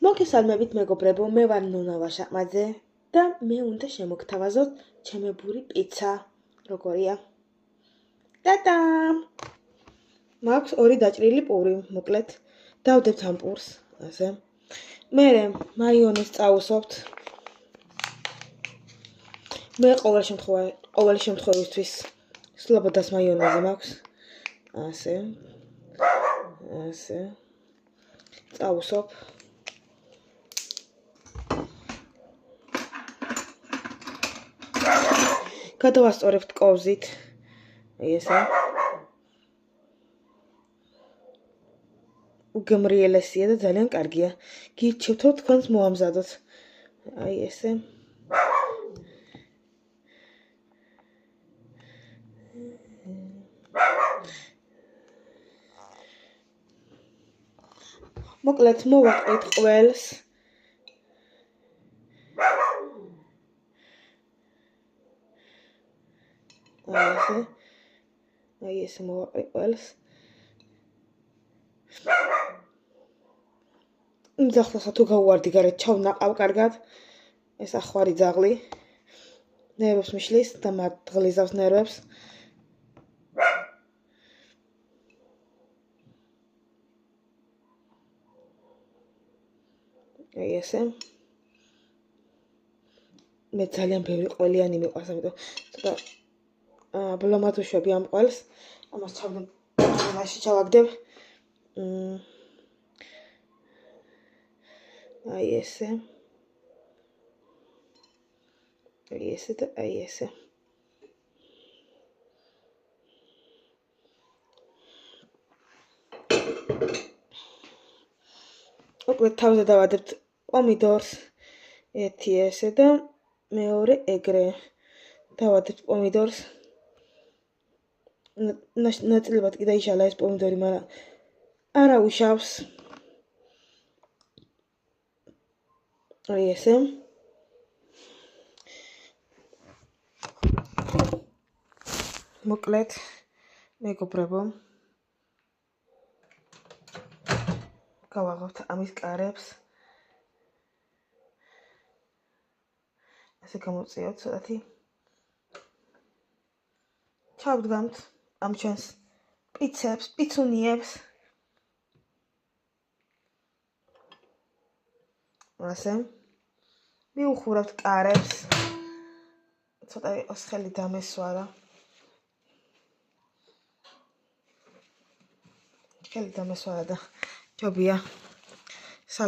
მოგესალმებით მეგობრებო, მე ვარ ნუნა ვაშაყმაძე და მე უნდა შემოგთავაზოთ ჩემებური პიცა. როგორია? ტატამ! მაქვს ორი დაჭრილი პური, მოკლედ. დავდებთ ამ პურს, ასე. მერე მაიონეზს წავუსვობთ. მე ყოველ შემთხვევისთვის სლობოდას მაიონეზი მაქვს. ასე. წავუსვობ. გადავასწორებთ კოვზით. ესე. უგემრიელესია და ძალიან კარგია. გირჩევთ რომ თქვენს მოამზადოთ. აი ესე. მოკლედ მოვაყრით ყველს. აი ესე მოვაყრით ყველს. ძაღლსა თუ გაუვარდი გარეთ ჩავნაყავ კარგად. ეს ახვარი ძაღლი ნერვებს მიშლის და მათღლიზავს ნერვებს. აი ესე. მე ძალიან ბევრი ყველიანი მიყვარს, ამიტომ ცოტა ბლომად უშვები ამ ყველს. ამას ჩავდებ ჩავაგდებ. აი ესე. აი ესე და აი ესე. მოკლედ თავზე დავადებთ პომიდორს. ერთი ესე და მეორე ეგრე. დავადებთ პომიდორს. ნაწილებად კი დაიშალა ეს პომიდორი, მაგრამ არა უშავს. აი ესე. მოკლედ მეგობრებო, გავაღებთ ამის კარებს. ასე გამოვწიოთ ცოტათი. ჩავდგამთ ამ ჩვენს პიცებს, პიცუნიებს. ასე. მიუხურავთ კარებს. ცოტა იყოს ხელი დამესვარა. ხელი დამესვარა და ჯობია.